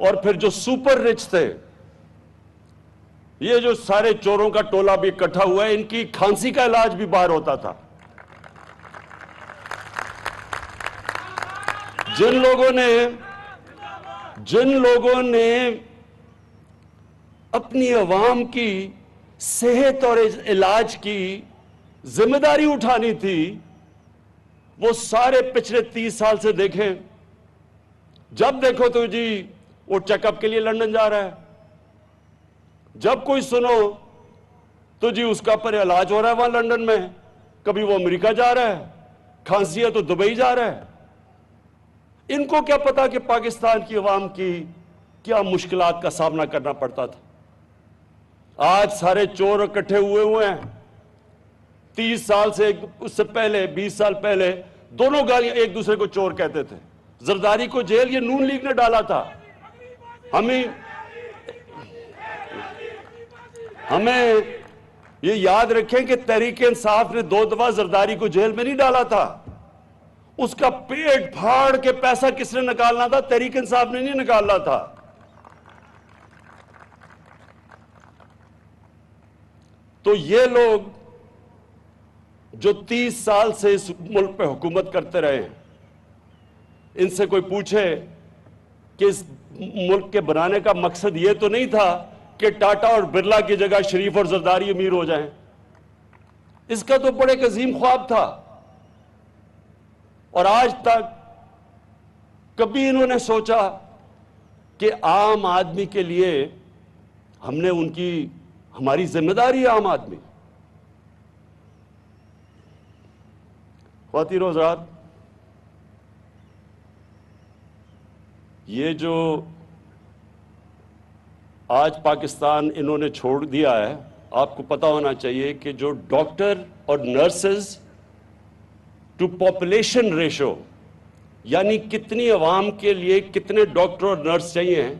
اور پھر جو سپر رچ تھے، یہ جو سارے چوروں کا ٹولہ بھی اکٹھا ہوا ہے، ان کی کھانسی کا علاج بھی باہر ہوتا تھا۔ جن لوگوں نے اپنی عوام کی صحت اور علاج کی ذمہ داری اٹھانی تھی، وہ سارے پچھلے 30 سال سے دیکھیں، جب دیکھو تو جی وہ چیک اپ کے لیے لندن جا رہا ہے، جب کوئی سنو تو جی اس کا پر علاج ہو رہا ہے وہاں لندن میں، کبھی وہ امریکہ جا رہا ہے، کھانسی ہے تو دبئی جا رہا ہے۔ ان کو کیا پتا کہ پاکستان کی عوام کی کیا مشکلات کا سامنا کرنا پڑتا تھا۔ آج سارے چور اکٹھے ہوئے ہیں۔ 30 سال سے، اس سے پہلے 20 سال پہلے دونوں گالیاں ایک دوسرے کو چور کہتے تھے۔ زرداری کو جیل یہ نون لیگ نے ڈالا تھا۔ ہمیں یہ یاد رکھیں کہ تحریک انصاف نے 2 دفعہ زرداری کو جیل میں نہیں ڈالا تھا۔ اس کا پیٹ پھاڑ کے پیسہ کس نے نکالنا تھا؟ تحریک انصاف نے نہیں نکالنا تھا۔ تو یہ لوگ جو 30 سال سے اس ملک پہ حکومت کرتے رہے ہیں، ان سے کوئی پوچھے کہ اس ملک کے بنانے کا مقصد یہ تو نہیں تھا کہ ٹاٹا اور برلا کی جگہ شریف اور زرداری امیر ہو جائیں؟ اس کا تو بڑے ایک عظیم خواب تھا، اور آج تک کبھی انہوں نے سوچا کہ عام آدمی کے لیے ہماری ذمہ داری ہے عام آدمی۔ خواتین و حضرات، یہ جو آج پاکستان انہوں نے چھوڑ دیا ہے، آپ کو پتا ہونا چاہیے کہ جو ڈاکٹر اور نرسز ٹو پاپولیشن ریشو، یعنی کتنی عوام کے لیے کتنے ڈاکٹر اور نرس چاہیے ہیں،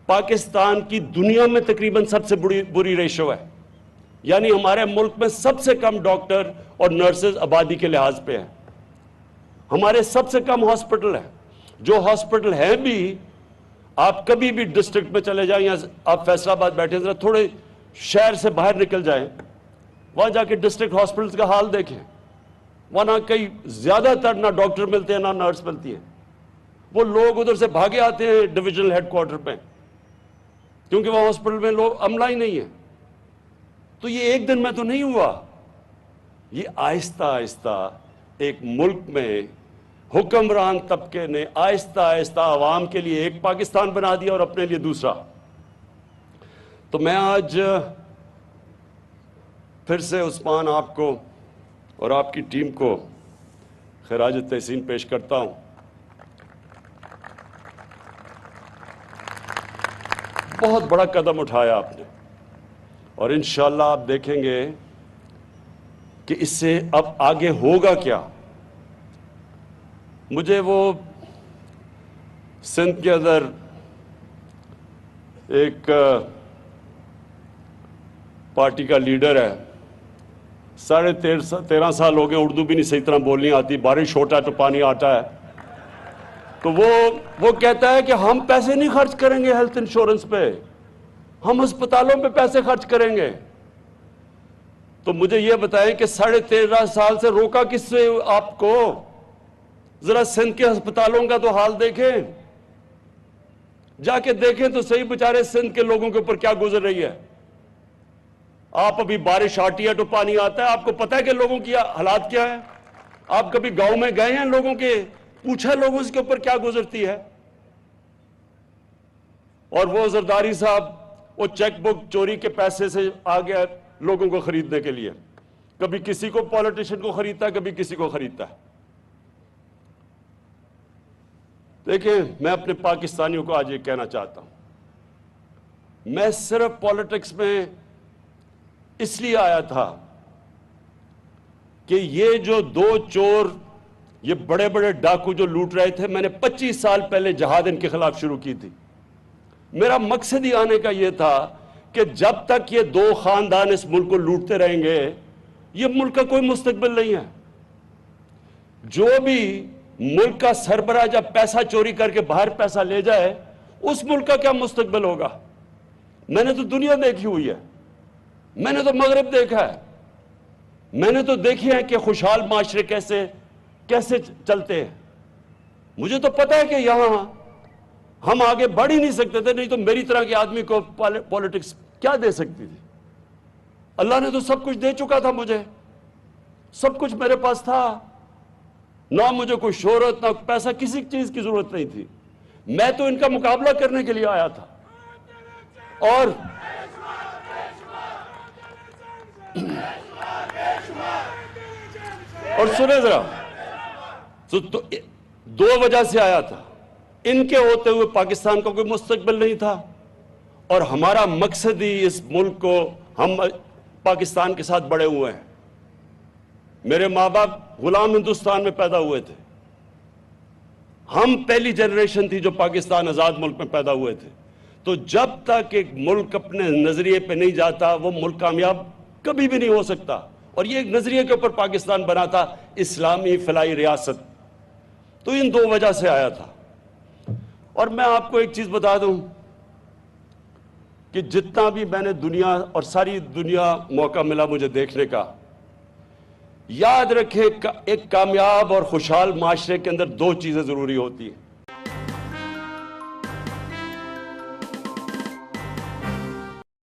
پاکستان کی دنیا میں تقریباً سب سے بری ریشو ہے۔ یعنی ہمارے ملک میں سب سے کم ڈاکٹر اور نرسز آبادی کے لحاظ پہ ہیں۔ ہمارے سب سے کم ہاسپٹل ہیں۔ جو ہاسپٹل ہیں بھی، آپ کبھی بھی ڈسٹرکٹ میں چلے جائیں، یا آپ فیصل آباد بیٹھے ذرا تھوڑے شہر سے باہر نکل جائیں، وہاں جا کے ڈسٹرکٹ ہاسپٹلز کا حال دیکھیں، وہاں کئی زیادہ تر نہ ڈاکٹر ملتے ہیں نہ نرس ملتی ہیں۔ وہ لوگ ادھر سے بھاگے آتے ہیں ڈویژنل ہیڈ کوارٹر پہ، کیونکہ وہ ہاسپٹل میں لوگ عملہ ہی نہیں ہے۔ تو یہ ایک دن میں تو نہیں ہوا، یہ آہستہ آہستہ ایک ملک میں حکمران طبقے نے آہستہ آہستہ عوام کے لیے ایک پاکستان بنا دیا اور اپنے لیے دوسرا۔ تو میں آج پھر سے عثمان آپ کو اور آپ کی ٹیم کو خراج تحسین پیش کرتا ہوں۔ بہت بڑا قدم اٹھایا آپ نے، اور انشاءاللہ آپ دیکھیں گے کہ اس سے اب آگے ہوگا کیا۔ مجھے وہ سندھ کے اندر ایک پارٹی کا لیڈر ہے، 13.5 سال ہو گئے، اردو بھی نہیں صحیح طرح بولنی آتی، بارش ہوتا ہے تو پانی آتا ہے، تو وہ کہتا ہے کہ ہم پیسے نہیں خرچ کریں گے ہیلتھ انشورنس پہ، ہم ہسپتالوں پہ پیسے خرچ کریں گے۔ تو مجھے یہ بتائیں کہ 13.5 سال سے روکا کس سے آپ کو؟ ذرا سندھ کے ہسپتالوں کا تو حال دیکھیں، جا کے دیکھیں تو صحیح بیچارے سندھ کے لوگوں کے اوپر کیا گزر رہی ہے۔ آپ ابھی بارش آتی ہے تو پانی آتا ہے، آپ کو پتا ہے کہ لوگوں کی حالات کیا ہے؟ آپ کبھی گاؤں میں گئے ہیں لوگوں کے، پوچھا لوگوں اس کے اوپر کیا گزرتی ہے؟ اور وہ زرداری صاحب وہ چیک بک چوری کے پیسے سے آ گیا لوگوں کو خریدنے کے لیے، کبھی کسی کو پولیٹیشن کو خریدتا ہے، کبھی کسی کو خریدتا ہے۔ دیکھیں، میں اپنے پاکستانیوں کو آج یہ کہنا چاہتا ہوں، میں صرف پولیٹکس میں اس لیے آیا تھا کہ یہ جو 2 چور، یہ بڑے بڑے ڈاکو جو لوٹ رہے تھے، میں نے 25 سال پہلے جہاد ان کے خلاف شروع کی تھی۔ میرا مقصد ہی آنے کا یہ تھا کہ جب تک یہ 2 خاندان اس ملک کو لوٹتے رہیں گے، یہ ملک کا کوئی مستقبل نہیں ہے۔ جو بھی ملک کا سربراہ جب پیسہ چوری کر کے باہر پیسہ لے جائے، اس ملک کا کیا مستقبل ہوگا؟ میں نے تو دنیا دیکھی ہوئی ہے، میں نے تو مغرب دیکھا ہے، میں نے تو دیکھی ہے کہ خوشحال معاشرے کیسے چلتے ہیں۔ مجھے تو پتا ہے کہ یہاں ہم آگے بڑھ ہی نہیں سکتے تھے، نہیں تو میری طرح کے آدمی کو پالیٹکس کیا دے سکتی تھی؟ اللہ نے تو سب کچھ دے چکا تھا، مجھے سب کچھ میرے پاس تھا، نہ مجھے کوئی شہرت نہ پیسہ، کسی چیز کی ضرورت نہیں تھی۔ میں تو ان کا مقابلہ کرنے کے لیے آیا تھا۔ اور سنیں ذرا، تو دو وجہ سے آیا تھا۔ ان کے ہوتے ہوئے پاکستان کا کوئی مستقبل نہیں تھا، اور ہمارا مقصد ہی اس ملک کو، ہم پاکستان کے ساتھ بڑے ہوئے ہیں۔ میرے ماں باپ غلام ہندوستان میں پیدا ہوئے تھے، ہم پہلی جنریشن تھی جو پاکستان آزاد ملک میں پیدا ہوئے تھے۔ تو جب تک ایک ملک اپنے نظریے پہ نہیں جاتا، وہ ملک کامیاب کبھی بھی نہیں ہو سکتا۔ اور یہ ایک نظریے کے اوپر پاکستان بنا تھا، اسلامی فلاحی ریاست۔ تو ان دو وجہ سے آیا تھا۔ اور میں آپ کو ایک چیز بتا دوں کہ جتنا بھی میں نے دنیا اور ساری دنیا موقع ملا مجھے دیکھنے کا، یاد رکھیں ایک کامیاب اور خوشحال معاشرے کے اندر دو چیزیں ضروری ہوتی ہیں۔